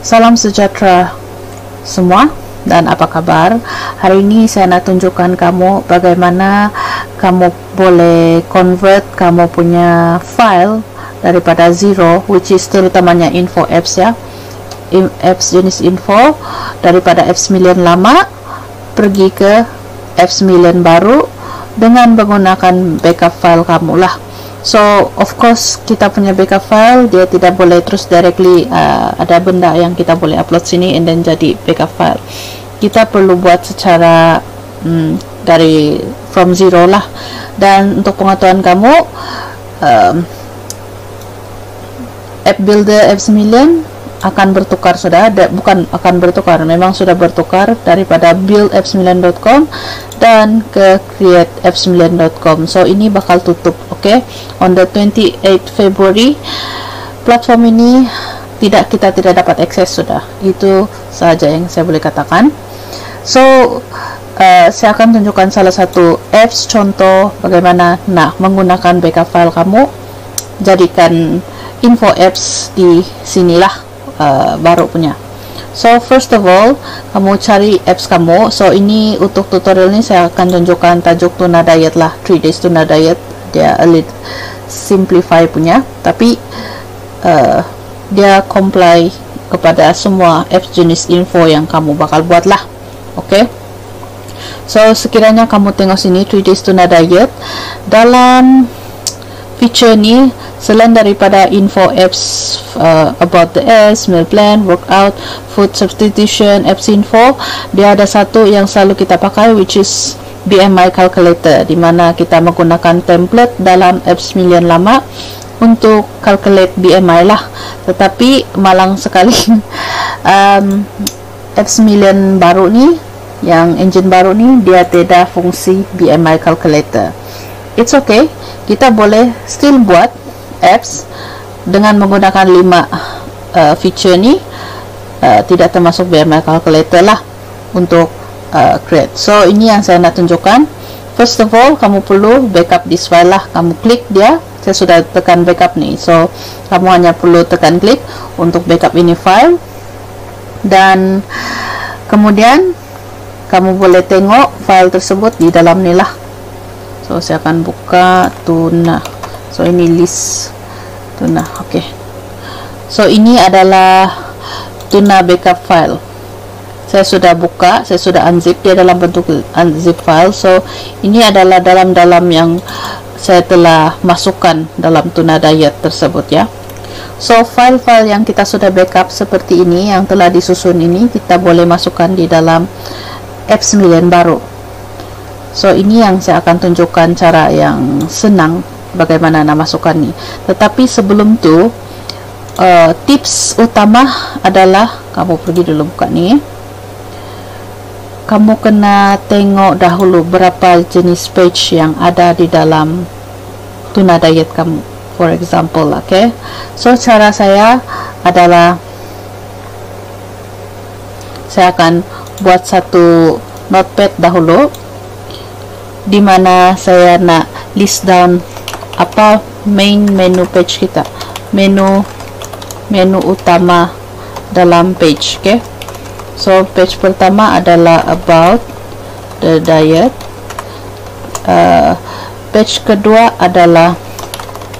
Salam sejahtera semua dan apa kabar? Hari ini saya nak tunjukkan kamu bagaimana kamu boleh convert kamu punya file daripada zero, which is terutamanya info apps ya, apps jenis info, daripada apps 9 lama pergi ke apps 9 baru dengan menggunakan backup file kamu lah. So of course kita punya backup file dia tidak boleh terus directly ada benda yang kita boleh upload sini and then jadi backup file. Kita perlu buat secara dari from zero lah. Dan untuk pengetahuan kamu, app builder apps 9 akan bertukar sudah, bukan akan bertukar, memang sudah bertukar daripada buildapps9.com dan ke createapps9.com. So ini bakal tutup, okay? On the 28 February platform ini kita tidak dapat akses sudah. Itu saja yang saya boleh katakan. So saya akan tunjukkan salah satu apps contoh bagaimana nak menggunakan backup file kamu, jadikan info apps di sinilah. Baru punya. So first of all, kamu cari apps kamu. So ini untuk tutorial ini saya akan tunjukkan tajuk Tuna Diet lah, 3 days Tuna Diet. Dia a little simplify punya, tapi dia comply kepada semua apps jenis info yang kamu bakal buat lah. Okay, so sekiranya kamu tengok sini 3 days Tuna Diet, dalam feature ni selain daripada info apps about the apps, meal plan, workout, food substitution, apps info, dia ada satu yang selalu kita pakai, which is BMI calculator, di mana kita menggunakan template dalam apps 9 lama untuk calculate BMI lah. Tetapi malang sekali apps 9 baru ni, yang engine baru ni, dia tidak fungsi BMI calculator. It's okay, kita boleh still buat apps dengan menggunakan 5 feature ni, tidak termasuk BMI calculator lah untuk create. So ini yang saya nak tunjukkan. First of all, kamu perlu backup this file lah. Kamu klik dia, saya sudah tekan backup ni, so kamu hanya perlu tekan klik untuk backup ini file, dan kemudian kamu boleh tengok file tersebut di dalam ni lah. So saya akan buka Tuna. So ini list Tuna. Okay, so ini adalah Tuna backup file. Saya sudah buka, saya sudah unzip, dia dalam bentuk unzip file. So ini adalah dalam yang saya telah masukkan dalam Tuna Diet tersebut ya. So file-file yang kita sudah backup seperti ini, yang telah disusun ini, kita boleh masukkan di dalam apps 9 baru. So ini yang saya akan tunjukkan cara yang senang bagaimana nak masukkan ni. Tetapi sebelum tu, tips utama adalah kamu pergi dulu buka ni. Kamu kena tengok dahulu berapa jenis page yang ada di dalam Tuna Diet kamu. For example, okay. So cara saya adalah saya akan buat satu notepad dahulu, di mana saya nak list down apa main menu page kita, menu utama dalam page. Okay, so page pertama adalah about the diet, page kedua adalah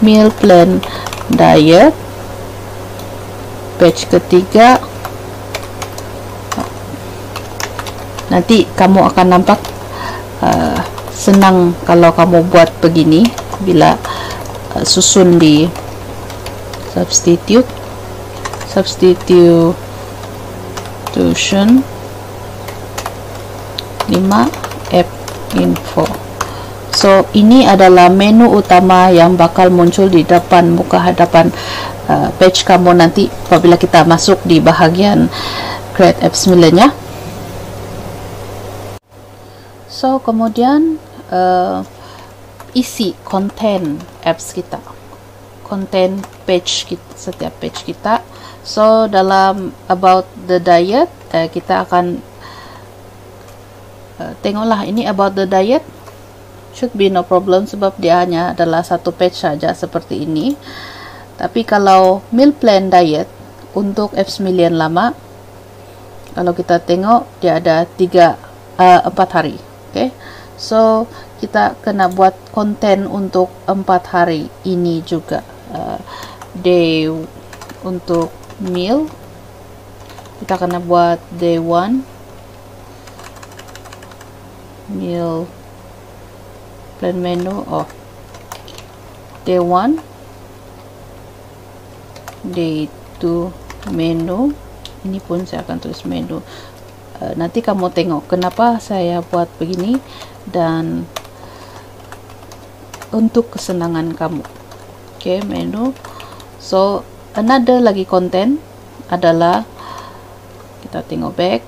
meal plan diet, page ketiga nanti kamu akan nampak senang kalau kamu buat begini bila susun di substitution 5 app info. So ini adalah menu utama yang bakal muncul di depan muka hadapan page kamu nanti apabila kita masuk di bahagian create apps 9 ya. So kemudian isi konten apps kita, konten page kita, setiap page kita. So dalam about the diet, kita akan tengoklah ini about the diet, should be no problem sebab dia hanya adalah satu page saja seperti ini. Tapi kalau meal plan diet, untuk F9 lama, kalau kita tengok dia ada 4 hari. Okay, so kita kena buat konten untuk 4 hari ini juga. Day untuk meal kita kena buat day 1 meal plan menu. Day 1, day 2 menu. Ini pun saya akan tulis menu. Nanti kamu tengok kenapa saya buat begini dan untuk kesenangan kamu. Okay, menu. So another lagi konten adalah, kita tengok back,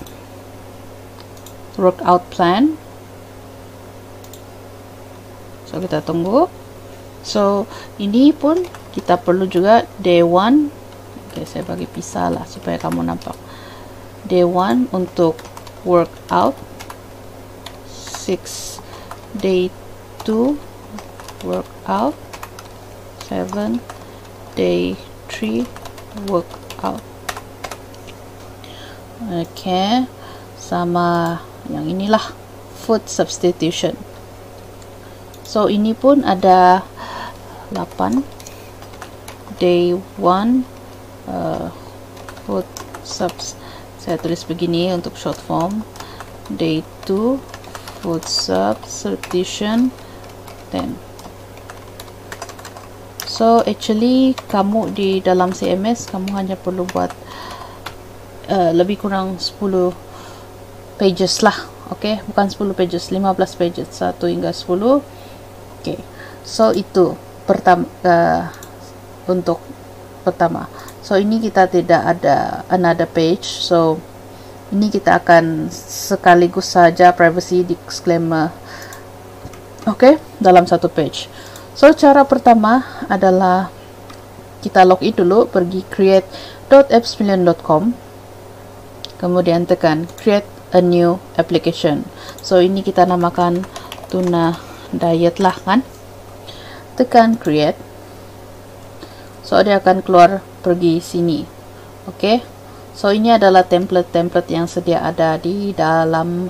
workout plan. So kita tunggu. So ini pun kita perlu juga day 1. Oke, saya bagi pisah lah supaya kamu nampak. Day 1 untuk workout, 6 day 2 workout, 7 day 3 workout. Oke, sama yang inilah food substitution. So ini pun ada 8 day 1 food subs, saya tulis begini untuk short form. Day 2 food substitution 10. So actually kamu di dalam CMS kamu hanya perlu buat lebih kurang 10 pages lah. Oke, bukan 10 pages, 15 pages, 1 hingga 10. Oke, so itu pertama, untuk pertama. So ini kita tidak ada another page, so ini kita akan sekaligus saja privacy disclaimer, oke, dalam satu page. So cara pertama adalah kita login dulu, pergi create.f9.com, kemudian tekan create a new application. So ini kita namakan tuna diet lah kan, tekan create. So dia akan keluar pergi sini. Oke, so ini adalah template-template yang sedia ada di dalam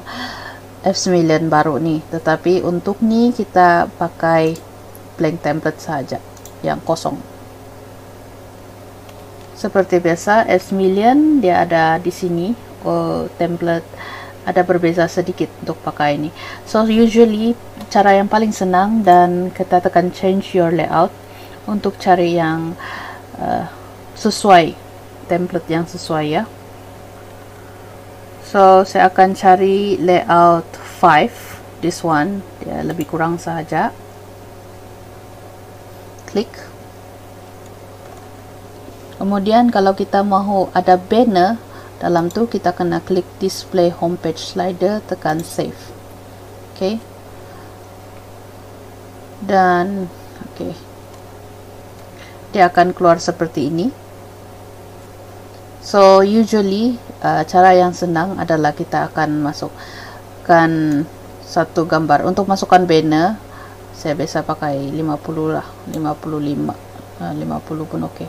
F9 baru nih, tetapi untuk nih kita pakai blank template saja yang kosong. Seperti biasa F9 dia ada di sini. Template ada berbeza sedikit untuk pakai ini. So usually cara yang paling senang, dan kita tekan change your layout untuk cari yang sesuai, template yang sesuai ya. So saya akan cari layout 5, this one, dia lebih kurang sahaja. Klik. Kemudian kalau kita mau ada banner dalam tu, kita kena klik display homepage slider, tekan save. Oke, dan oke, dia akan keluar seperti ini. So usually cara yang senang adalah kita akan masukkan satu gambar. Untuk masukkan banner saya biasa pakai 50 lah, 55, 50 pun oke.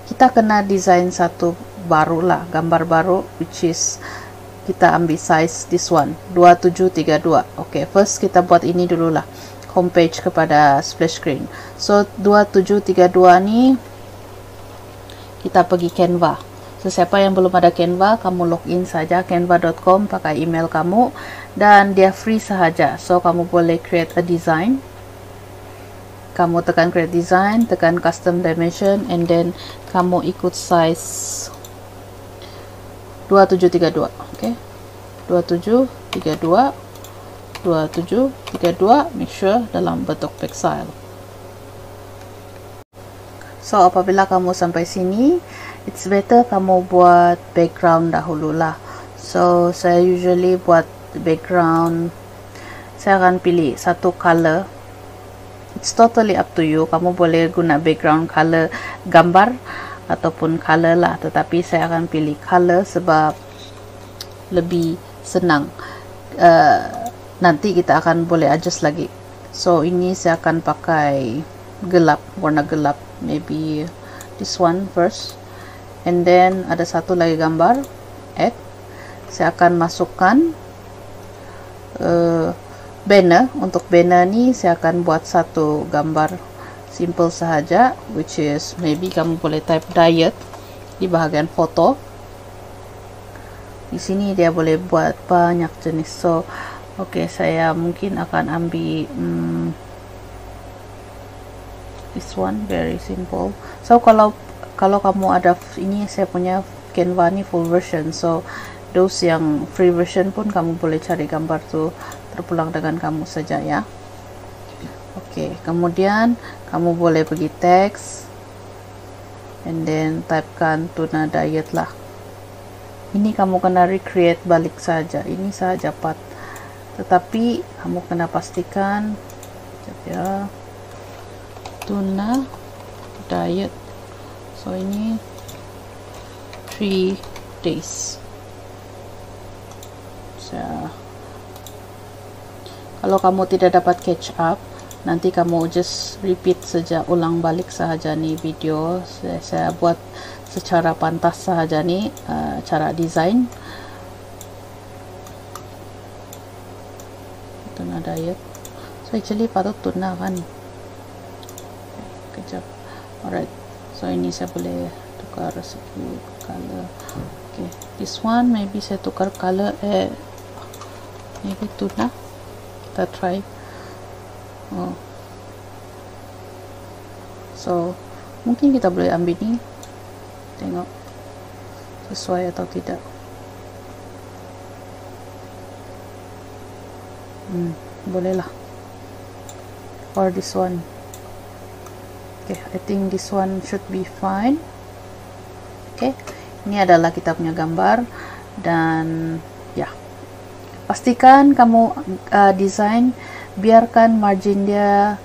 Kita kena desain satu baru lah, gambar baru, which is kita ambil size this one 2732. Oke, first kita buat ini dulu lah, homepage kepada splash screen. So 2732 ni kita pergi Canva. So siapa yang belum ada Canva, kamu login saja canva.com pakai email kamu, dan dia free sahaja. So kamu boleh create a design. Kamu tekan create design, tekan custom dimension, and then kamu ikut size 2732. Oke, 2732, 2732, make sure dalam bentuk pixel. So apabila kamu sampai sini, it's better kamu buat background dahulu lah. So saya usually buat background, saya akan pilih satu color. It's totally up to you, kamu boleh guna background color gambar ataupun color lah, tetapi saya akan pilih color sebab lebih senang. Nanti kita akan boleh adjust lagi. So ini saya akan pakai gelap, warna gelap, maybe this one first, and then ada satu lagi gambar add. Saya akan masukkan banner. Untuk banner ni saya akan buat satu gambar simple sahaja, which is maybe kamu boleh type diet di bahagian foto. Di sini dia boleh buat banyak jenis. So okay, saya mungkin akan ambil this one, very simple. So kalau kamu ada ini, saya punya Canva ni full version, so those yang free version pun kamu boleh cari gambar tu terpulang dengan kamu saja ya. Oke, kemudian kamu boleh pergi teks and then typekan tuna diet lah. Ini kamu kena recreate balik saja, ini saja part, tetapi kamu kena pastikan ya, tuna diet. So ini 3 days. Kalau kamu tidak dapat catch up, nanti kamu just repeat saja, ulang balik sahaja nih video. Saya buat secara pantas sahaja nih cara desain tuna diet. So actually patut tuna kan. Kejap. Alright. So ini saya boleh tukar sedikit color. Okay, this one maybe saya tukar color maybe tuna. Kita try. Oh. So mungkin kita boleh ambil ni, tengok sesuai atau tidak. Boleh lah. Or this one. Okay, I think this one should be fine. Okay, ini adalah kita punya gambar, dan ya, pastikan kamu desain, biarkan margin dia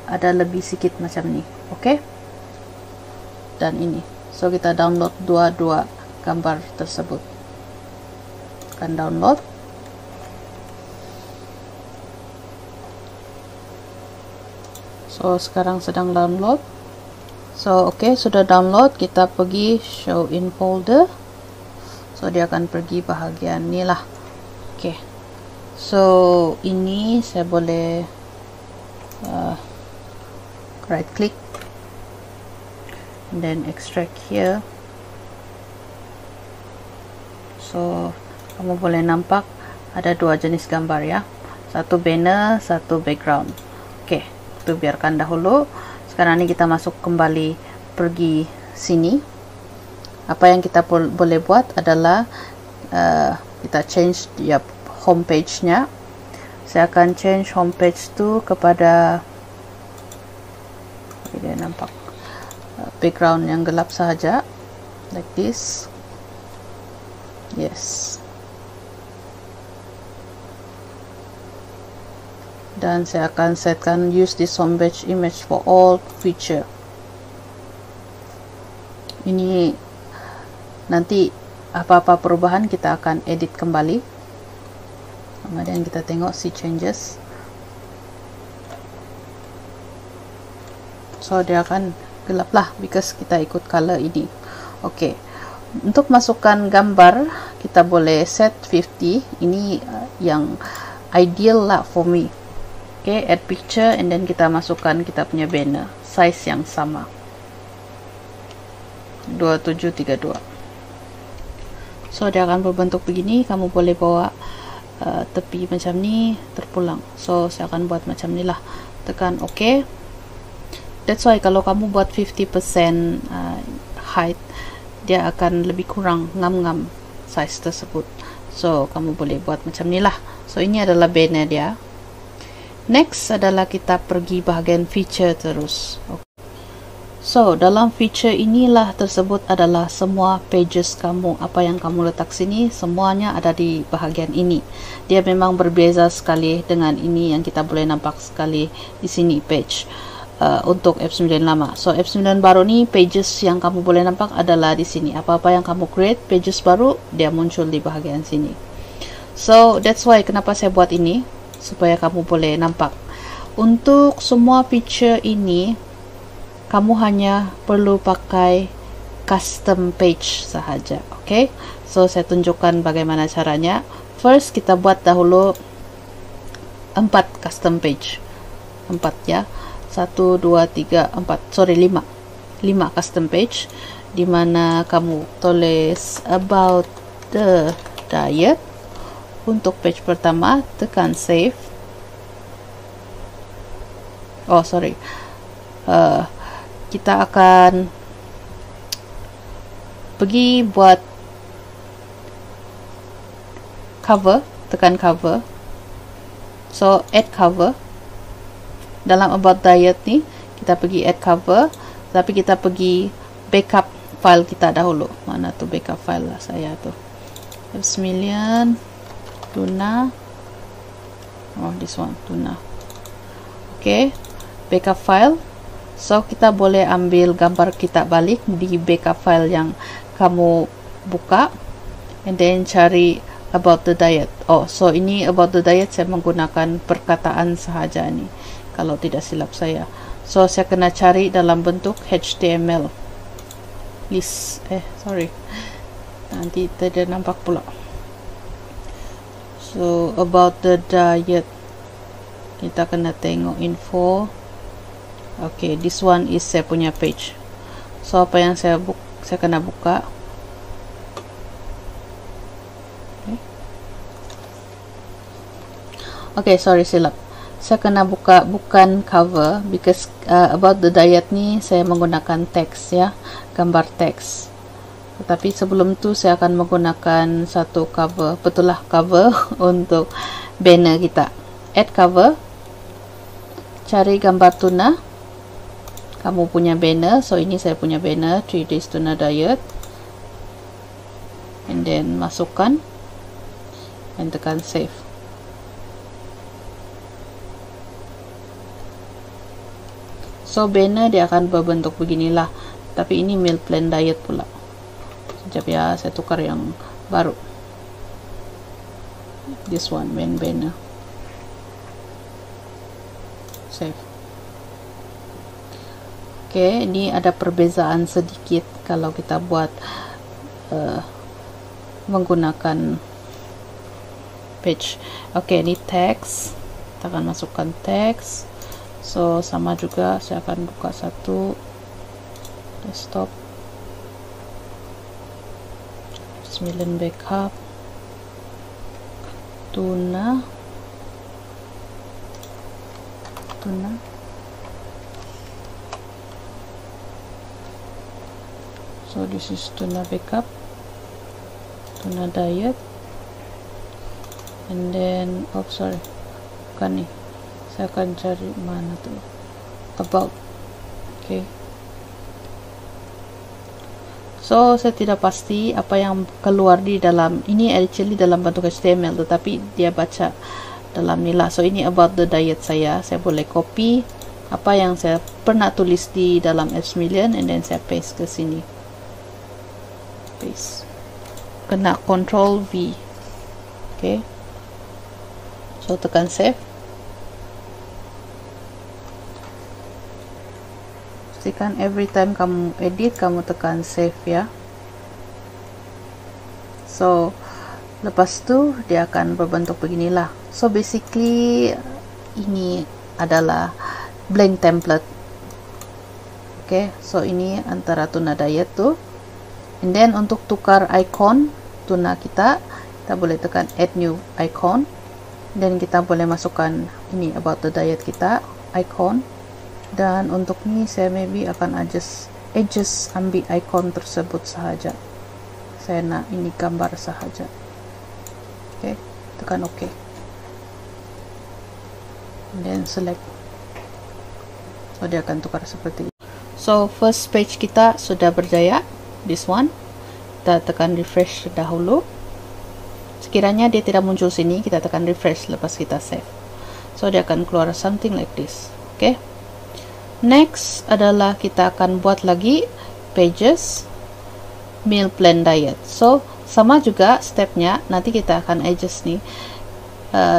ada lebih sedikit macam ni. Okay, dan ini, so kita download dua gambar tersebut. Akan download. So sekarang sedang download. So okay, sudah download, kita pergi show in folder. So dia akan pergi bahagian ni lah. Okay, so ini saya boleh right click and then extract here. So kamu boleh nampak ada dua jenis gambar ya, satu banner, satu background. Okay, itu biarkan dahulu. Sekarang ini kita masuk kembali, pergi sini. Apa yang kita boleh buat adalah kita change ya homepage nya. Saya akan change homepage tu kepada dia nampak background yang gelap sahaja, like this. Yes. Dan saya akan setkan use this homepage image for all feature. Ini nanti apa-apa perubahan kita akan edit kembali. Kemudian kita tengok see changes. So dia akan gelap lah because kita ikut color ini. Oke, untuk masukkan gambar kita boleh set 50. Ini yang ideal lah for me. Okay, add picture and then kita masukkan kita punya banner size yang sama 2732. So dia akan berbentuk begini. Kamu boleh bawa tepi macam ni terpulang. So saya akan buat macam ni lah, tekan OK. That's why kalau kamu buat 50% height, dia akan lebih kurang ngam-ngam size tersebut. So kamu boleh buat macam ni lah. So ini adalah banner dia. Next adalah kita pergi bahagian feature terus. Okay. So dalam feature inilah tersebut adalah semua pages kamu. Apa yang kamu letak sini semuanya ada di bahagian ini. Dia memang berbeza sekali dengan ini yang kita boleh nampak sekali di sini page untuk F9 lama. So F9 baru ni pages yang kamu boleh nampak adalah di sini. Apa-apa yang kamu create pages baru dia muncul di bahagian sini. So that's why kenapa saya buat ini, supaya kamu boleh nampak. Untuk semua feature ini, kamu hanya perlu pakai custom page sahaja. Okay, so saya tunjukkan bagaimana caranya. First, kita buat dahulu 4 custom page. 4 ya. 1, 2, 3, 4. Sorry, 5 custom page, dimana kamu tulis about the diet. Untuk page pertama, tekan save. Oh sorry, kita akan pergi buat cover, tekan cover. So add cover. Dalam about diet ni kita pergi add cover, tapi kita pergi backup file kita dahulu. Mana tu backup file lah saya tu, F9 tuna. Oh, this one tuna. Okay, backup file. So kita boleh ambil gambar kita balik di backup file yang kamu buka, and then cari about the diet. Oh, so ini about the diet saya menggunakan perkataan sahaja ni, kalau tidak silap saya. So saya kena cari dalam bentuk HTML list. Sorry, nanti tidak nampak pula. So about the diet, kita kena tengok info. Okay, this one is saya punya page. So apa yang saya kena buka. Okay, sorry silap. Saya kena buka bukan cover, because about the diet ni saya menggunakan teks ya, gambar teks. Tetapi sebelum tu saya akan menggunakan satu cover, betul lah cover untuk banner kita. Add cover, cari gambar tuna, kamu punya banner. So ini saya punya banner 3 days tuna diet, and then masukkan and tekan save. So banner dia akan berbentuk beginilah, tapi ini meal plan diet pula. Sekejap ya, saya tukar yang baru. This one, main banner. Save. Okay, ini ada perbezaan sedikit kalau kita buat menggunakan page. Okay, ini teks. Kita akan masukkan teks. So sama juga, saya akan buka satu desktop, 9 backup tuna. So this is tuna backup, tuna diet, and then sorry, bukan nih, saya akan cari mana tuh about. Okay, so saya tidak pasti apa yang keluar di dalam ini, actually dalam bentuk HTML, tetapi dia baca dalam nilai. So ini about the diet saya boleh copy apa yang saya pernah tulis di dalam F9 and then saya paste ke sini. Paste, kena Ctrl V. Okay, so tekan save. Pastikan every time kamu edit kamu tekan save ya. So lepas tu dia akan berbentuk beginilah. So basically ini adalah blank template. Okay, so ini antara tuna diet tu, and then untuk tukar icon tuna kita boleh tekan add new icon, dan kita boleh masukkan ini about the diet kita icon. Dan untuk ini saya maybe akan adjust ambil icon tersebut sahaja. Saya nak ini gambar sahaja. Okay, tekan OK, and then select. So dia akan tukar seperti ini. So first page kita sudah berjaya, this one. Kita tekan refresh dahulu. Sekiranya dia tidak muncul sini, kita tekan refresh lepas kita save. So dia akan keluar something like this. Okay, next adalah kita akan buat lagi pages meal plan diet. So sama juga stepnya, nanti kita akan adjust nih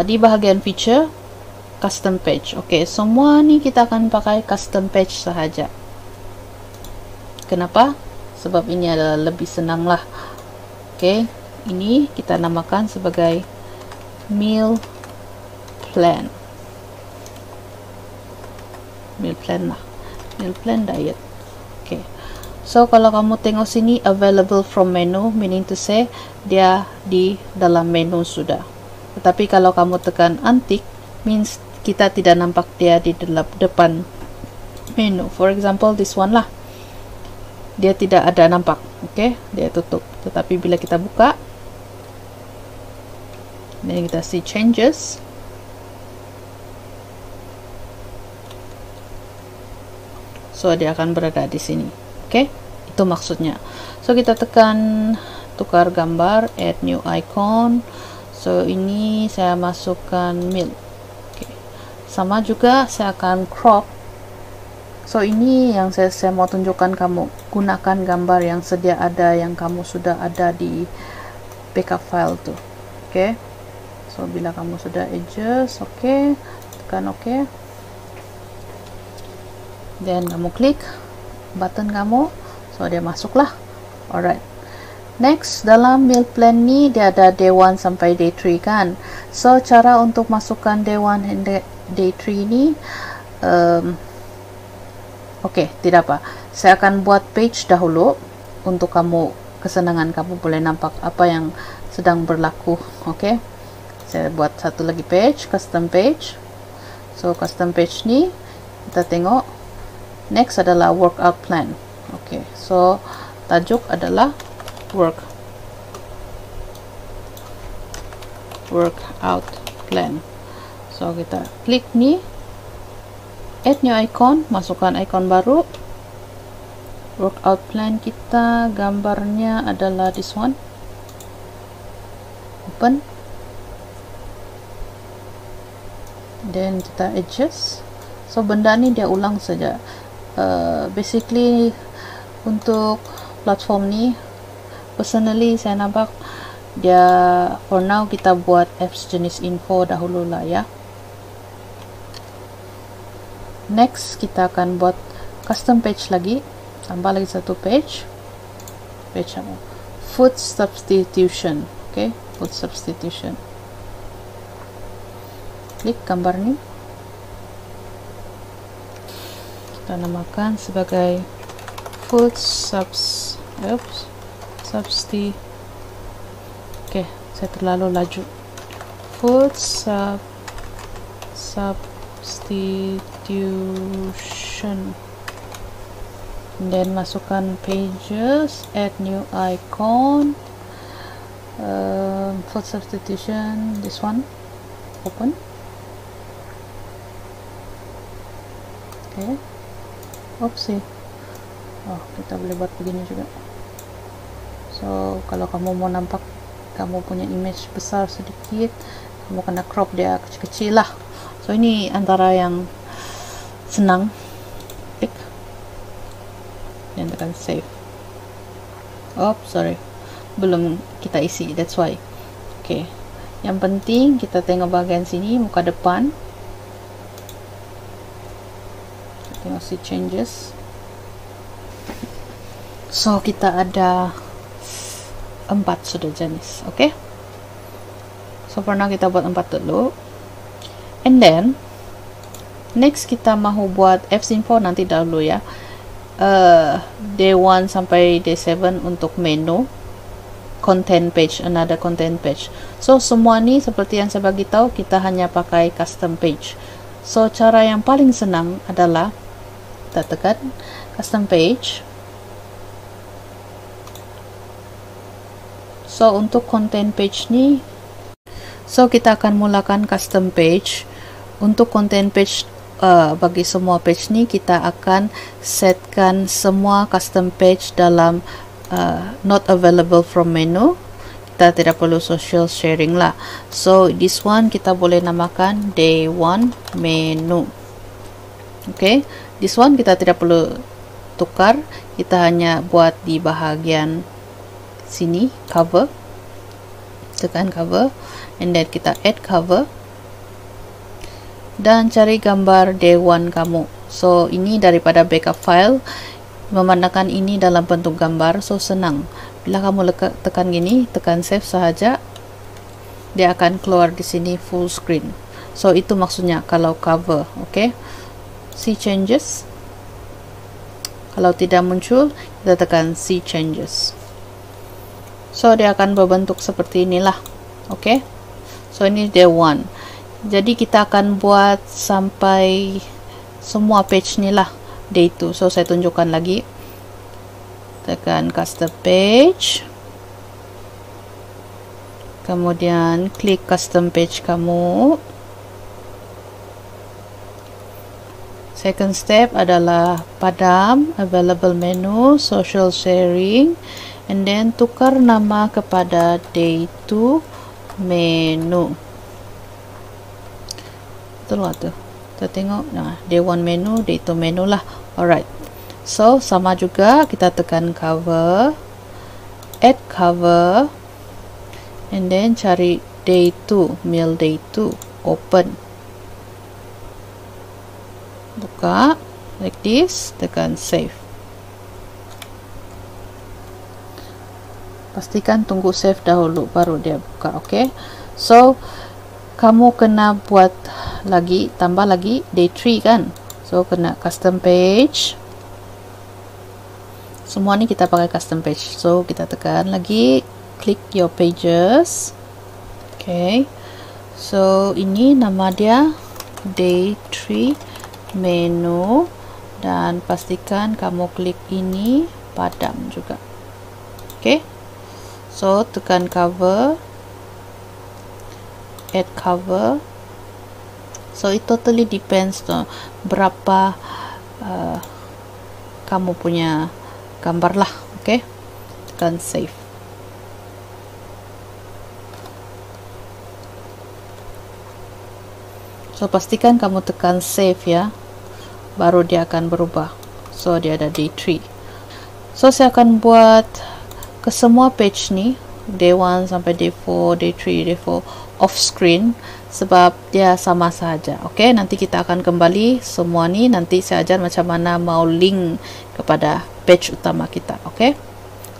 di bahagian feature. custom page. Oke, semua nih kita akan pakai custom page sahaja. Kenapa? Sebab ini adalah lebih senang lah. Oke, ini kita namakan sebagai meal plan. Meal plan lah, meal plan diet. Oke, so kalau kamu tengok sini available from menu, meaning to say dia di dalam menu sudah. Tetapi kalau kamu tekan antik, means kita tidak nampak dia di dalam depan menu. For example, this one lah, dia tidak ada nampak. Oke, dia tutup. Tetapi bila kita buka, dan kita see changes, so dia akan berada di sini. Oke, itu maksudnya. So kita tekan tukar gambar, add new icon. So ini saya masukkan meal. Oke, sama juga saya akan crop. So ini yang saya mau tunjukkan kamu, gunakan gambar yang sedia ada, yang kamu sudah ada di backup file tuh. Oke, so bila kamu sudah adjust, oke, tekan oke, dan kamu klik button kamu, so dia masuklah. Alright, next dalam meal plan ni dia ada day 1 sampai day 3 kan. So cara untuk masukkan day 1 dan day 3 ni oke, tidak apa, saya akan buat page dahulu untuk kamu, kesenangan kamu boleh nampak apa yang sedang berlaku. Oke, saya buat satu lagi page, custom page. So custom page ni kita tengok, next adalah workout plan. Oke, so tajuk adalah workout plan. So kita klik ni, add new icon, masukkan icon baru. Workout plan kita gambarnya adalah this one. Open, then kita adjust. So benda ni dia ulang saja. Basically untuk platform ni, personally saya nampak dia for now kita buat apps jenis info dahulu lah ya. Next kita akan buat custom page lagi, tambah lagi satu page apa? Food substitution. Oke, food substitution. Klik gambar ni, kita namakan sebagai food substitution. Oke, saya terlalu laju. Food substitution, then masukkan pages, add new icon, food substitution, this one, open. Oke, oopsie, oh kita boleh buat begini juga. So kalau kamu mau nampak kamu punya image besar sedikit, kamu kena crop dia kecil-kecil lah. So ini antara yang senang. Klik dan tekan save. Oh sorry, belum kita isi, that's why. Oke, yang penting kita tengok bagian sini, muka depan. Kita tengok si changes. So kita ada 4 sudah jenis. Oke, so pernah kita buat 4 dulu. And then next kita mau buat apps info nanti dahulu ya. Day 1 sampai day 7 untuk menu, content page, another content page. So semua ni seperti yang saya bagi tahu, kita hanya pakai custom page. So cara yang paling senang adalah kita tekan custom page. So untuk content page ni, so kita akan mulakan custom page. Untuk content page, bagi semua page ni kita akan setkan semua custom page dalam not available from menu. Kita tidak perlu social sharing lah. So this one kita boleh namakan day 1 menu. Okay, this one kita tidak perlu tukar, kita hanya buat di bahagian sini cover, tekan cover, and then kita add cover. dan cari gambar day 1 kamu. So ini daripada backup file, memandangkan ini dalam bentuk gambar, so senang. Bila kamu tekan gini, tekan save sahaja, dia akan keluar di sini full screen. So itu maksudnya kalau cover. Okay, see changes. Kalau tidak muncul, kita tekan see changes. So dia akan berbentuk seperti inilah. Okay, so ini day 1. Jadi kita akan buat sampai semua page ni lah day 2. So saya tunjukkan lagi. Tekan custom page, kemudian klik custom page kamu. Second step adalah padam, available menu, social sharing, and then tukar nama kepada day 2 menu. Betul nggak tuh? Kita tengok, nah day 1 menu, day 2 menu lah. Alright, so sama juga kita tekan cover, add cover, and then cari day 2, mail day 2, open, buka like this, tekan save. Pastikan tunggu save dahulu baru dia buka. Okay, so kamu kena buat lagi, tambah lagi day 3 kan. So kena custom page, semua ni kita pakai custom page. So kita tekan lagi, klik your pages. Okay, so ini nama dia day 3 menu, dan pastikan kamu klik ini padam juga. Okay, so tekan cover, add cover. So it totally depends to berapa kamu punya gambar lah. Okay, tekan save. So pastikan kamu tekan save ya, baru dia akan berubah. So dia ada day 3. So saya akan buat ke semua page ni, day 1 sampai day 4, day 3, day 4 off screen, sebab dia sama saja. Oke, nanti kita akan kembali semua ni, nanti saya ajar macam mana mau link kepada page utama kita. Oke,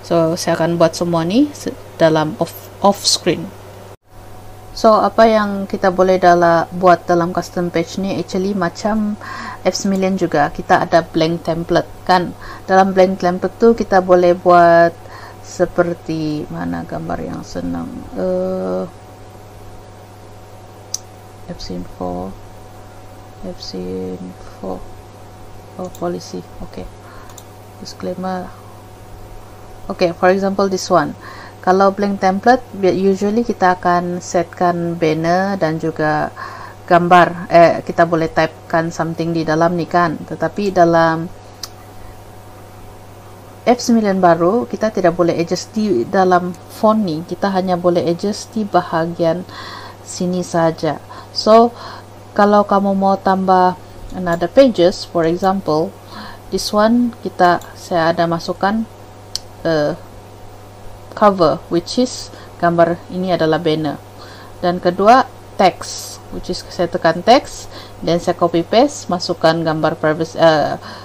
so saya akan buat semua ni dalam off screen. So apa yang kita boleh buat dalam custom page ni actually macam F9 juga, kita ada blank template kan. Dalam blank template tu kita boleh buat seperti mana gambar yang senang, F4 policy. Okay, disclaimer. Okay, for example this one, kalau blank template usually kita akan setkan banner dan juga gambar, kita boleh typekan something di dalam ni kan. Tetapi dalam F9 baru kita tidak boleh adjust di dalam font ni, kita hanya boleh adjust di bahagian sini saja. So kalau kamu mau tambah another pages, for example this one, saya ada masukkan cover, which is gambar ini adalah banner, dan kedua text, which is saya tekan text dan saya copy paste, masukkan gambar privacy,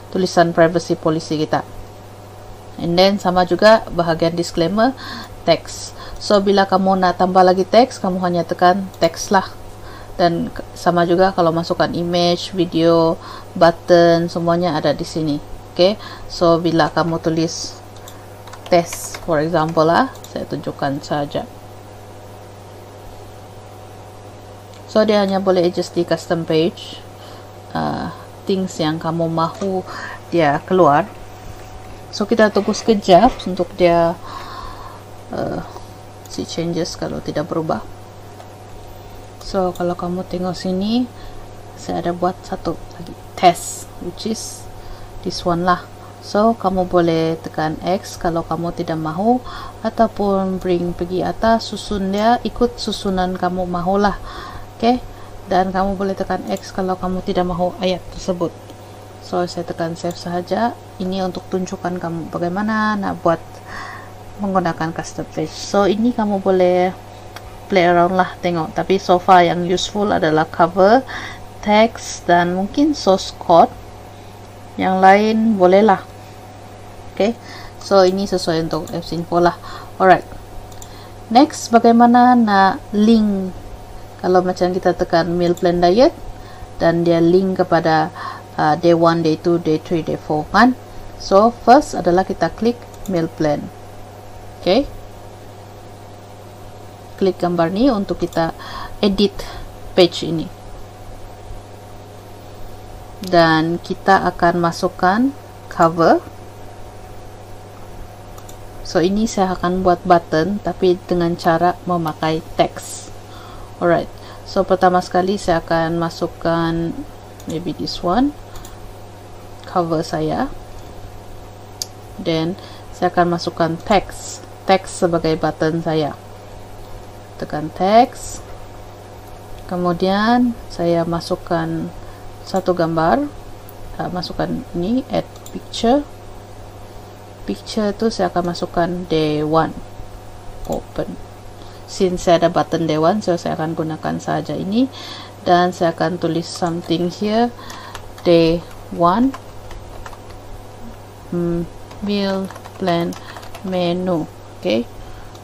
tulisan privacy policy kita, and then sama juga bahagian disclaimer text. So bila kamu nak tambah lagi teks, kamu hanya tekan text lah. Dan sama juga kalau masukkan image, video, button, semuanya ada di sini. Okay, so bila kamu tulis test, for example lah, saya tunjukkan saja. So dia hanya boleh adjust di custom page, things yang kamu mahu dia keluar. So kita tunggu sekejap untuk dia see changes kalau tidak berubah. So kalau kamu tengok sini, saya ada buat satu lagi test, which is this one lah. So kamu boleh tekan X kalau kamu tidak mahu, ataupun bring pergi atas, susun dia ikut susunan kamu mahu lah. Okay, dan kamu boleh tekan X kalau kamu tidak mahu ayat tersebut. So saya tekan save sahaja. Ini untuk tunjukkan kamu bagaimana nak buat menggunakan custom page. So ini kamu boleh play around lah, tengok. Tapi so far yang useful adalah cover, text dan mungkin source code. Yang lain bolehlah. Oke, so ini sesuai untuk apps info lah. Alright, next bagaimana nak link. Kalau macam kita tekan meal plan diet dan dia link kepada day 1, day 2, day 3, day 4 kan. So first adalah kita klik meal plan. Oke, klik gambar ni untuk kita edit page ini, dan kita akan masukkan cover. So ini saya akan buat button tapi dengan cara memakai teks. Alright, so pertama sekali saya akan masukkan maybe this one, cover saya, dan saya akan masukkan teks sebagai button saya. Tekan teks, kemudian saya masukkan satu gambar, masukkan ini add picture tu saya akan masukkan day 1 open. Since saya ada button day 1, so saya akan gunakan saja ini, dan saya akan tulis something here, day 1 meal plan menu. Okay,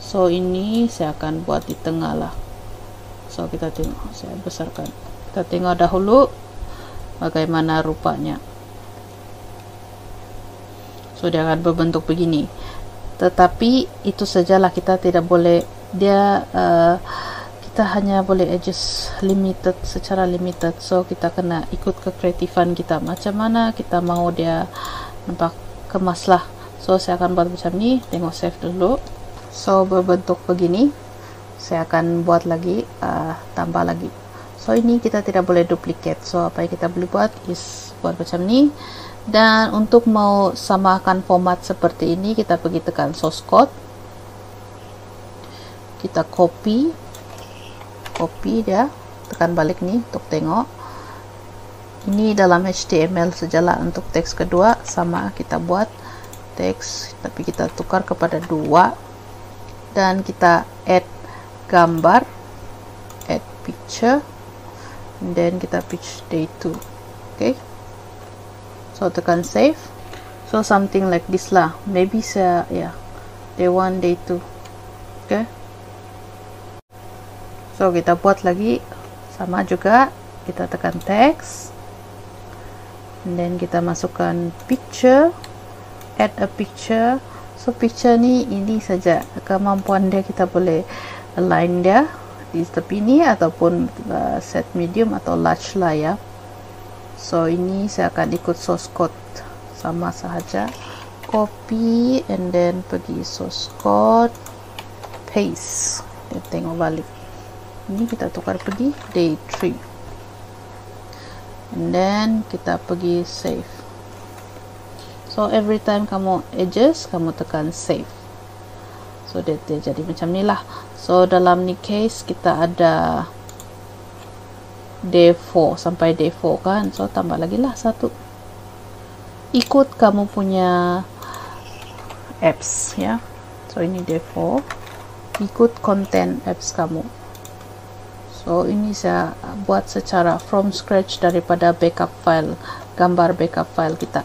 so ini saya akan buat di tengah lah. So kita tengok, saya besarkan, kita tengok dahulu bagaimana rupanya. So dia akan berbentuk begini, tetapi itu sajalah, kita tidak boleh dia kita hanya boleh adjust limited, secara limited. So kita kena ikut kekreatifan kita, macam mana kita mau dia nampak kemas lah. So saya akan buat macam ni, tengok save dulu. So berbentuk begini, saya akan buat lagi, tambah lagi. So ini kita tidak boleh duplicate, so apa yang kita boleh buat is buat macam ni. Dan untuk mau samakan format seperti ini, kita pergi tekan source code, kita copy dia, tekan balik nih untuk tengok. Ini dalam HTML sajalah. Untuk teks kedua sama, kita buat teks tapi kita tukar kepada 2, dan kita add gambar, add picture, dan kita pitch day 2. Okay, so tekan save. So something like this lah, maybe saya day 1, day 2. Okay, so kita buat lagi sama juga, kita tekan text, dan kita masukkan picture, add a picture. So picture ni ini saja kemampuan dia, kita boleh align dia di tepi ni ataupun set medium atau large lah ya. So ini saya akan ikut source code sama sahaja, copy and then pergi source code, paste, dan tengok balik. Ini kita tukar pergi day 3, and then kita pergi save. So every time kamu adjust, kamu tekan save. So dia jadi macam ni lah. So dalam ni case kita ada day 4 sampai day 4 kan, so tambah lagi lah 1. Ikut kamu punya apps ya. So ini day 4, ikut konten apps kamu. So ini saya buat secara from scratch daripada backup file, gambar backup file kita.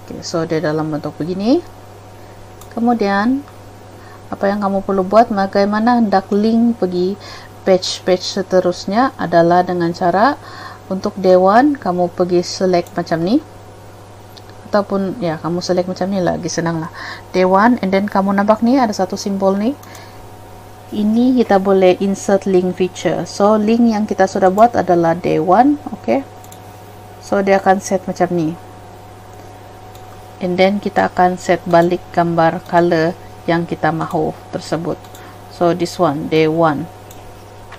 Okay, so dia dalam bentuk begini. Kemudian apa yang kamu perlu buat, bagaimana hendak link pergi page-page seterusnya adalah dengan cara untuk day 1 kamu pergi select macam ni, ataupun ya kamu select macam ni, lagi senang lah, day 1, and then kamu nampak ni ada satu simbol ni, ini kita boleh insert link feature. So link yang kita sudah buat adalah day 1. Okay, so dia akan set macam ni, and then kita akan set balik gambar color yang kita mahu tersebut. So this one, day 1.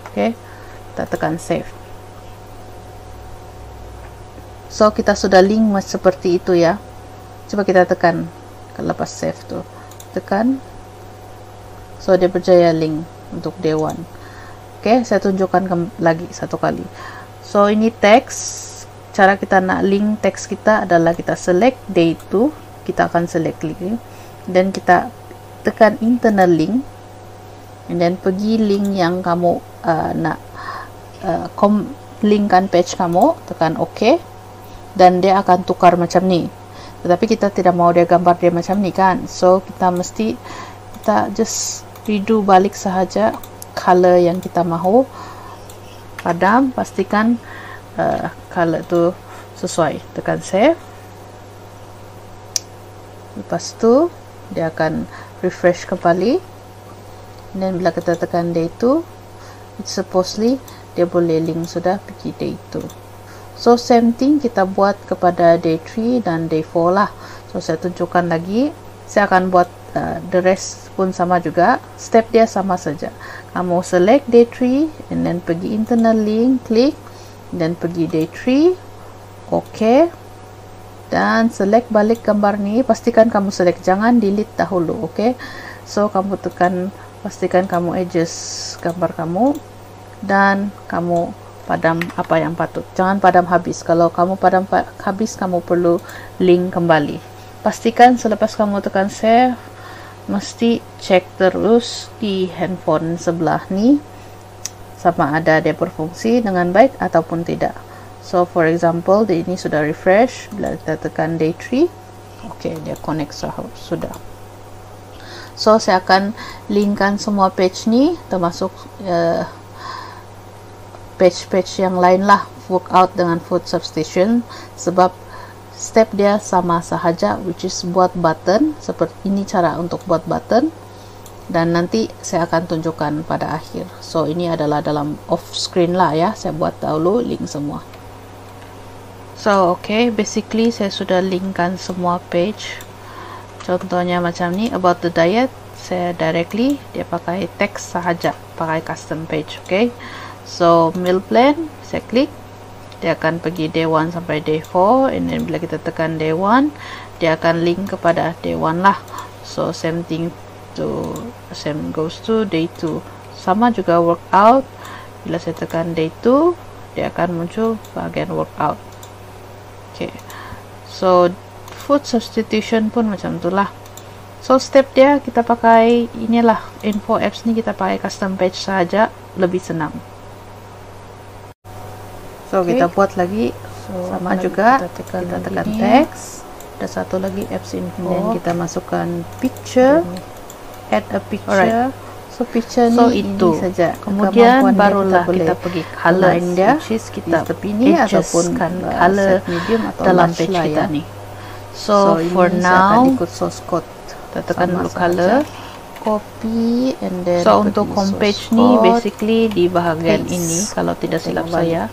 Okay, kita tekan save. So kita sudah link seperti itu ya. Coba kita tekan lepas save tuh, tekan. So dia berjaya link untuk day 1. Okay, saya tunjukkan lagi satu kali. So ini teks. Cara kita nak link teks kita adalah kita select day 2, kita akan select link, dan kita tekan internal link, and then pergi link yang kamu nak linkkan page kamu, tekan OK, dan dia akan tukar macam ni. Tetapi kita tidak mau dia gambar dia macam ni kan, so kita just redo balik sahaja color yang kita mahu padam. Pastikan color tu sesuai, tekan save. Lepas tu dia akan refresh kembali, dan bila kita tekan day 2, it's supposedly dia boleh link sudah pergi day 2. So same thing kita buat kepada day 3 dan day 4 lah. So saya tunjukkan lagi, saya akan buat the rest pun sama juga, step dia sama saja. Kamu select day 3 and then pergi internal link, klik, dan pergi day 3, OK, dan select balik gambar ni. Pastikan kamu select, jangan delete dahulu, OK. So kamu tekan, pastikan kamu adjust gambar kamu, dan kamu padam apa yang patut, jangan padam habis. Kalau kamu padam habis, kamu perlu link kembali. Pastikan selepas kamu tekan save, mesti cek terus di handphone sebelah ni sama ada dia berfungsi dengan baik ataupun tidak. So for example, ini sudah refresh. Bila kita tekan day 3, okay, dia connect sudah. So saya akan linkkan semua page ni, termasuk page-page yang lain lah, workout dengan food substitution, sebab step dia sama sahaja, which is buat button. Seperti ini cara untuk buat button, dan nanti saya akan tunjukkan pada akhir. So ini adalah dalam off screen lah ya, saya buat dahulu link semua. So okay, basically saya sudah linkkan semua page. Contohnya macam ni, about the diet, saya directly dia pakai teks sahaja, pakai custom page. Okay, so meal plan, saya klik, dia akan pergi day 1 sampai day 4, and then bila kita tekan day 1, dia akan link kepada day 1 lah. So same thing same goes to day 2, sama juga workout. Bila saya tekan day 2, dia akan muncul bahagian workout. Okay, so food substitution pun macam itulah. So step dia kita pakai inilah, info apps ni kita pakai custom page saja, lebih senang. So okay, kita buat lagi, so, sama juga kita tekan text, ada satu lagi apps info, dan kita masukkan picture, add a picture. Alright. So picture so ni itu saja. Kemudian barulah kita pergi color dia, which is kita pilih ataupun color medium atau dalam page kita ni. So for now ikut source code, kita tekan dulu color, copy, and then so untuk home page ni basically di bahagian ini kalau tidak silap saya.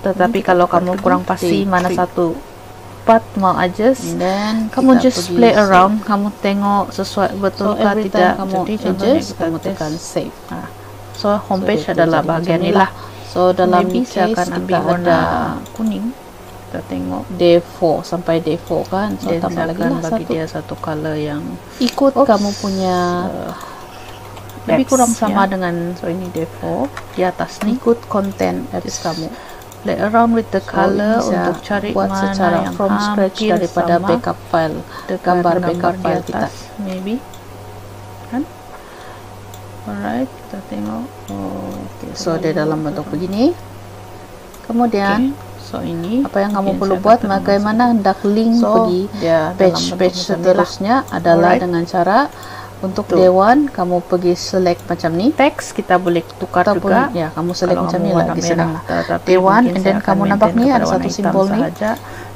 Tetapi kalau kamu kurang pasti mana satu part mau adjust, dan kamu just play around, kamu tengok sesuai betul kah tidak. Jadi adjust, kamu tekan save. So homepage adalah bahagian inilah. So dalam ini saya akan ambil warna kuning, kita tengok day 4 sampai day 4 kan. So tambah lagi lah bagi dia satu color yang ikut kamu punya lebih kurang sama dengan. So ini day 4 di atas ni, ikut konten apps kamu. Play around with the color untuk cari buat mana secara yang from scratch daripada backup file, gambar backup file kita, maybe kan. Alright, kita tengok. Okay, so dia dalam bentuk begini. Kemudian so ini apa yang kamu perlu buat, bagaimana hendak link pergi page seterusnya adalah dengan cara untuk day 1 kamu pergi select macam ni, teks kita boleh tukar juga ya, kamu select macam ni lah di sini day 1, and then kamu nampak ni ada satu simbol ni,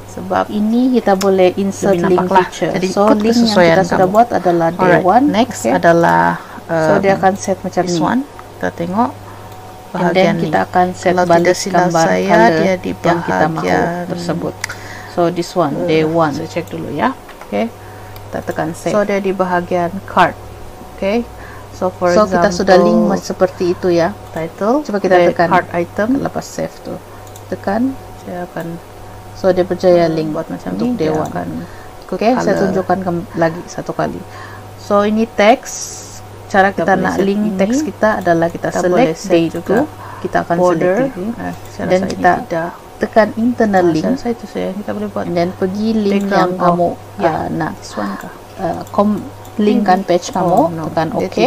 sebab ini kita boleh insert link picture. Jadi so link yang kita sudah buat adalah day 1. Next adalah so dia akan set macam ni, kita tengok bahagian ni, kita akan set balik gambar color dia di yang kita mahu tersebut. So this one day 1, saya cek dulu ya. Okay, kita tekan save. So dia di bahagian card. Okay, so for example kita sudah link seperti itu ya, title. Coba kita tekan card item, lepas save tuh tekan, saya akan, so dia berjaya link buat macam untuk day 1. Okay, saya tunjukkan lagi satu kali. So ini teks, cara kita nak link teks kita adalah kita select day juga, kita akan select ini, dan kita tekan internal link. Kita boleh buat, dan pergi link yang kamu nak linkkan page kamu, tekan OK,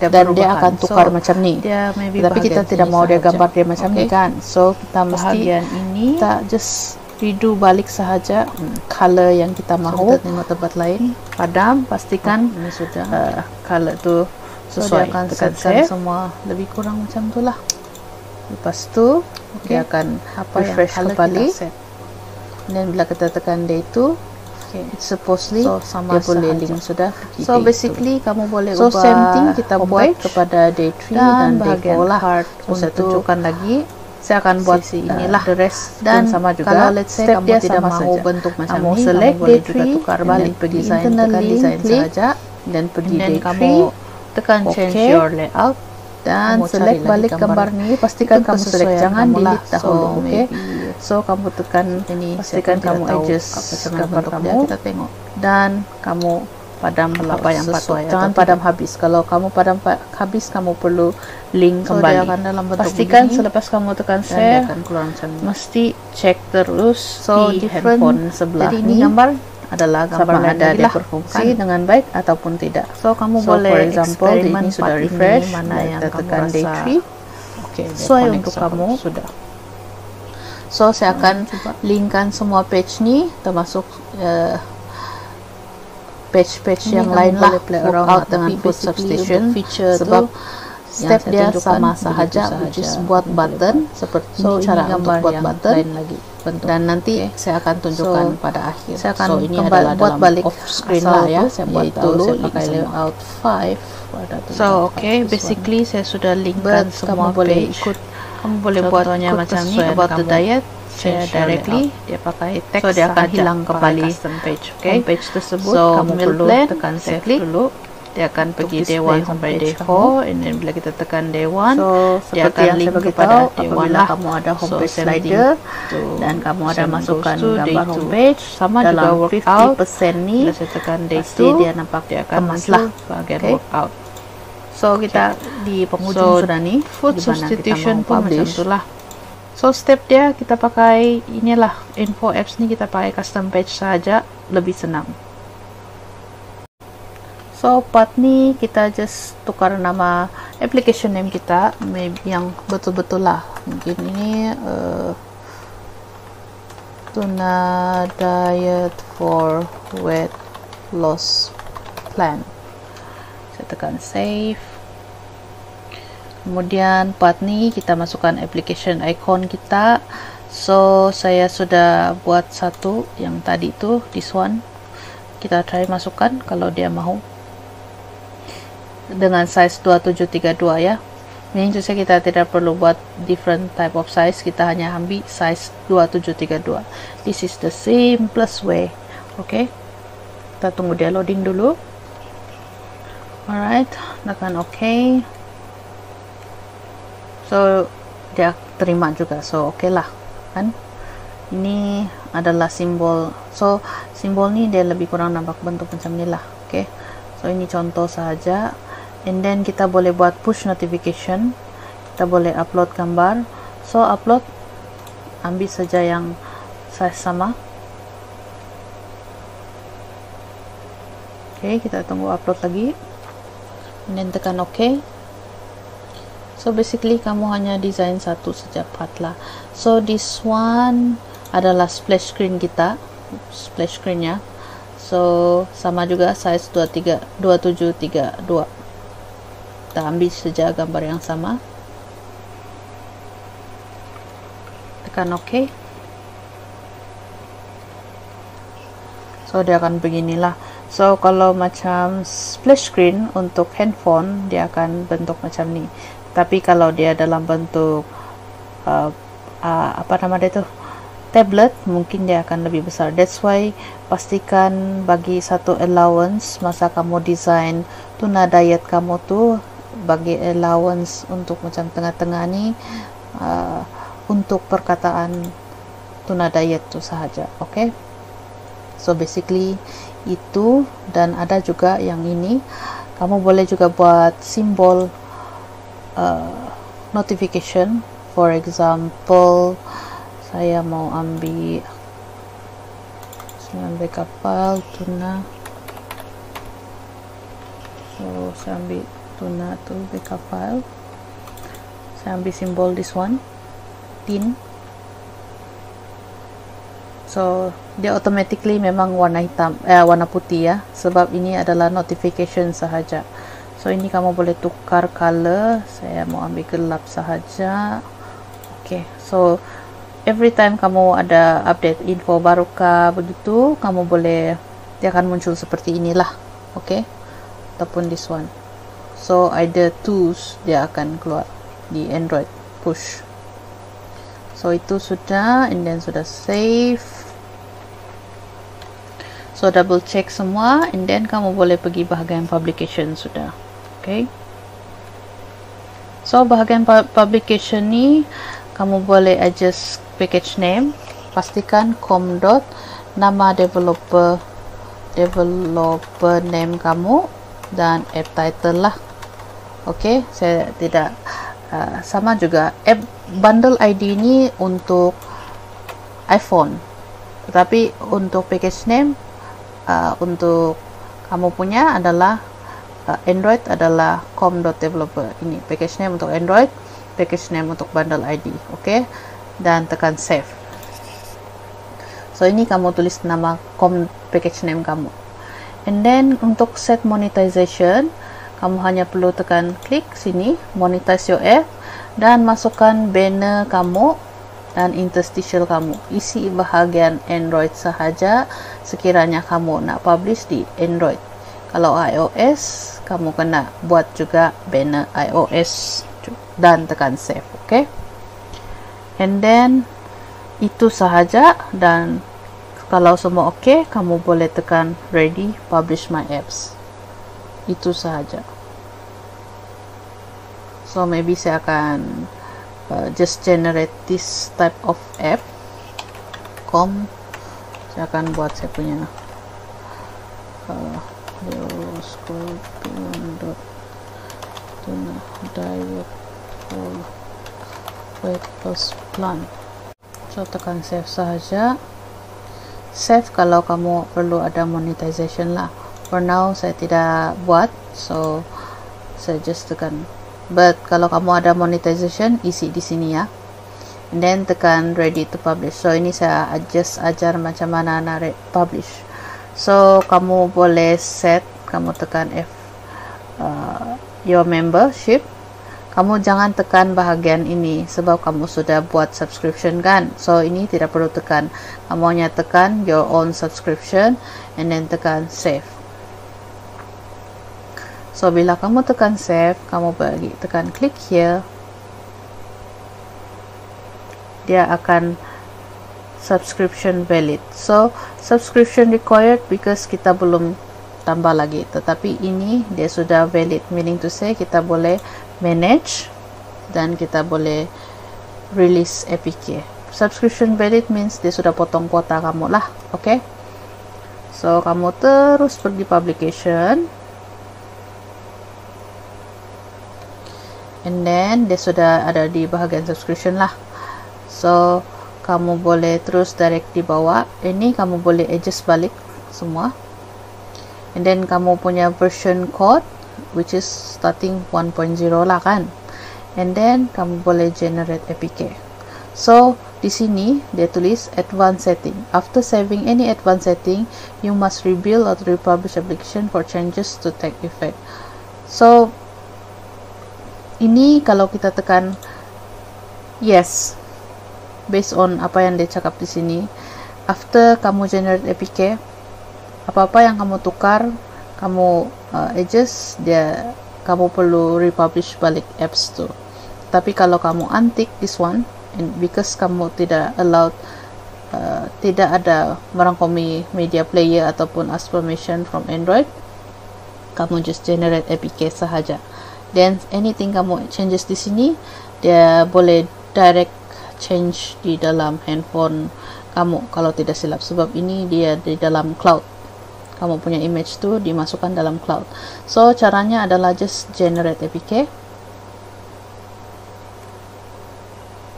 dan dia akan tukar macam ni. Tapi kita tidak mau dia gambar dia macam ni kan, so kita mesti ini kita just redo balik sahaja color yang kita mahu. Kita tengok tempat lain, padam, pastikan ini sudah color tu sesuai. Dia akan Tekan setkan semua lebih kurang macam tu lah. Lepas tu dia akan refresh kembali, dan bila kita tekan day 2, it's supposedly sama dia boleh sahaja. link sudah. So basically kamu boleh ubah same thing kita buat kepada day 3 dan day 4 lah. Saya tunjukkan lagi. Saya akan buat inilah the rest dan sama juga. Kalau let's say step kamu dia tidak sama mau saja. bentuk macam kamu ini, select kamu day boleh juga 3, tukar balik pergi design, tekan design klik, saja, dan pergi day 3, kamu tekan change your layout dan kamu select balik gambar ni. Pastikan kamu select, jangan delete dahulu. Okay, so kamu tekan ini, pastikan kamu adjust gambar kamu, kita tengok, dan kamu padam apa yang sesuai. Jangan padam habis. Kalau kamu padam habis, kamu perlu link kembali. Dia akan dalam bentuk pastikan begini, selepas kamu tekan dan dia save, akan keluar macam ini. mesti cek terus di handphone sebelah jadi ini ini gambar adalah gambar sama ada dia berfungsi dengan baik ataupun tidak. So kamu for boleh example, ini sudah refresh, mana yang kita kamu tekan rasa day 3, sesuai untuk kamu sudah. So saya akan linkkan semua page ni, termasuk page-page yang lain lah, workout dengan food substitution, sebab step dia sama sahaja, which is buat button seperti cara untuk buat button lagi bentuk. Dan nanti saya akan tunjukkan pada akhir. Saya akan ini adalah buat balik off screen lah ya, saya buat dulu, saya pakai layout 5. So basically saya sudah linkkan semua boleh page. Kamu boleh buat macam ni about the diet. Saya directly dia pakai teks, so dia akan sahaja, hilang kembali custom page. Page tersebut. So kamu perlu tekan save klik dulu. Dia akan pergi day 1 sampai day 4, and then bila kita tekan day 1, dia akan link kepada day 1 lah. Kamu ada homepage slider dan kamu ada masukkan gambar homepage, sama juga workout 50% ni. Bila saya tekan day 2, dia nampak dia akan muncul bagian workout. So kita di penghujung sudah ni, food substitution pun macam itulah. So step dia kita pakai inilah info apps ni, kita pakai custom page saja, lebih senang. So part ni kita just tukar nama application name kita, maybe yang betul-betul lah. Mungkin ini Tuna Diet for Weight Loss Plan. Saya tekan save. Kemudian part ni kita masukkan application icon kita. So saya sudah buat satu yang tadi tu, this one. Kita try masukkan kalau dia mahu, dengan size 2732 ya. Ini saja, kita tidak perlu buat different type of size, kita hanya ambil size 2732. This is the simplest way. Okay, kita tunggu dia loading dulu. Alright, tekan OK. So dia terima juga, so oke lah kan. Ini adalah simbol, so simbol ni dia lebih kurang nampak bentuk macam ni lah. Oke, so ini contoh saja. And then kita boleh buat push notification, kita boleh upload gambar. So upload, ambil saja yang size sama. Oke, kita tunggu upload lagi, and then tekan OK. So basically kamu hanya design satu saja part lah. So this one adalah splash screen kita, splash screennya. So sama juga size 2732. Kita ambil saja gambar yang sama, tekan OK. So dia akan beginilah. So kalau macam splash screen untuk handphone, dia akan bentuk macam ni. Tapi kalau dia dalam bentuk apa nama dia tu, tablet, mungkin dia akan lebih besar. That's why pastikan bagi satu allowance masa kamu design Tuna Diet kamu tu, bagi allowance untuk macam tengah-tengah ni, untuk perkataan Tuna Diet tu sahaja. Okay, so basically itu. Dan ada juga yang ini, kamu boleh juga buat simbol notification. For example, saya mau ambil kapal tuna, so saya ambil Tuna to backup file. Saya ambil simbol this one, tin. So dia automatically memang warna hitam, warna putih ya, sebab ini adalah notification sahaja. So ini kamu boleh tukar color. Saya mau ambil gelap sahaja. Okay, so every time kamu ada update info baru kah begitu, kamu boleh, dia akan muncul seperti inilah. Okay, ataupun this one. So either tools dia akan keluar di Android push. So itu sudah, and then sudah save. So double check semua, and then kamu boleh pergi bahagian publication sudah. Okay. So bahagian publication ni kamu boleh adjust package name. Pastikan com. Nama developer name kamu dan app title lah. Okay, saya tidak sama juga app bundle ID ini untuk iPhone, tetapi untuk package name untuk kamu punya adalah Android adalah com.developer. Ini package name untuk Android, package name untuk bundle ID. Okay, dan tekan save. So ini kamu tulis nama com package name kamu, and then untuk set monetization kamu hanya perlu tekan klik sini, monetize your app, dan masukkan banner kamu dan interstitial kamu. Isi bahagian Android sahaja sekiranya kamu nak publish di Android. Kalau iOS, kamu kena buat juga banner iOS dan tekan save. Okay, and then itu sahaja, dan kalau semua okay, kamu boleh tekan ready publish my apps. Itu sahaja. So maybe saya akan just generate this type of app. Saya akan buat saya punya diet for weight loss plan. So tekan save sahaja. Save kalau kamu perlu ada monetization lah. For now saya tidak buat, so saya just tekan. But kalau kamu ada monetization, isi di sini ya. And then tekan ready to publish. So ini saya just ajar macam mana nak publish. So kamu boleh set, kamu tekan your membership. Kamu jangan tekan bahagian ini sebab kamu sudah buat subscription kan. So ini tidak perlu tekan. Kamu hanya tekan your own subscription, and then tekan save. So bila kamu tekan save, kamu pergi tekan click here. Dia akan subscription valid. So subscription required because kita belum tambah lagi, tetapi ini dia sudah valid, meaning to say kita boleh manage dan kita boleh release APK. Subscription valid means dia sudah potong kuota kamu lah. Okay, so kamu terus pergi publication, and then dia sudah ada di bahagian subscription lah. So kamu boleh terus direct di bawah. Ini kamu boleh adjust balik semua, and then kamu punya version code which is starting 1.0 lah kan, and then kamu boleh generate APK. So di sini dia tulis advanced setting. After saving any advanced setting, you must rebuild or republish application for changes to take effect. So ini kalau kita tekan yes, based on apa yang dia cakap di sini, after kamu generate APK, apa-apa yang kamu tukar, kamu adjust, dia kamu perlu republish balik apps tu. Tapi kalau kamu untick this one, and because kamu tidak allowed, tidak ada merangkumi media player ataupun ask permission from Android, kamu just generate APK sahaja. Then anything kamu changes di sini, dia boleh direct change di dalam handphone kamu kalau tidak silap, sebab ini dia di dalam cloud. Kamu punya image tu dimasukkan dalam cloud. So caranya adalah just generate APK.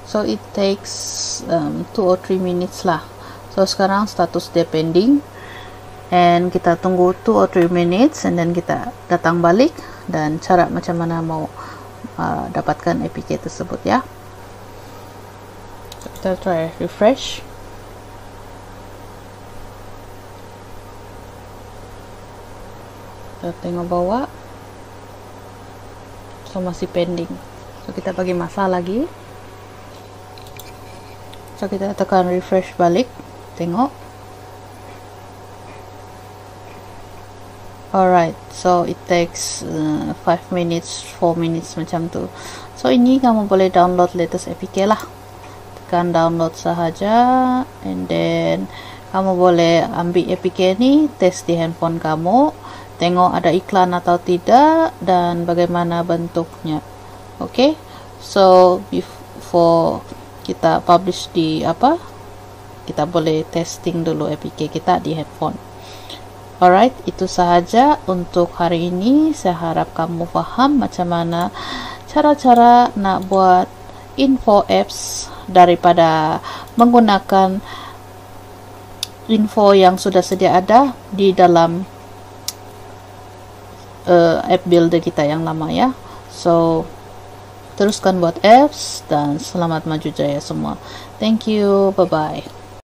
So it takes 2 or 3 minutes lah. So sekarang status dia pending, and kita tunggu 2 or 3 minutes, and then kita datang balik, dan cara macam mana mau dapatkan APK tersebut ya. So, kita try refresh. Kita tengok bawah, so masih pending. So kita bagi masa lagi, so kita tekan refresh balik, tengok. Alright, so it takes 5 minutes, 4 minutes macam tu. So ini kamu boleh download latest APK lah, tekan download sahaja, and then kamu boleh ambil APK ni, test di handphone kamu, tengok ada iklan atau tidak dan bagaimana bentuknya. Okay, so before kita publish di kita boleh testing dulu APK kita di handphone. Alright, itu sahaja untuk hari ini. Saya harap kamu faham macam mana cara-cara nak buat info apps daripada menggunakan info yang sudah sedia ada di dalam app builder kita yang lama ya. So teruskan buat apps dan selamat maju jaya semua. Thank you, bye bye.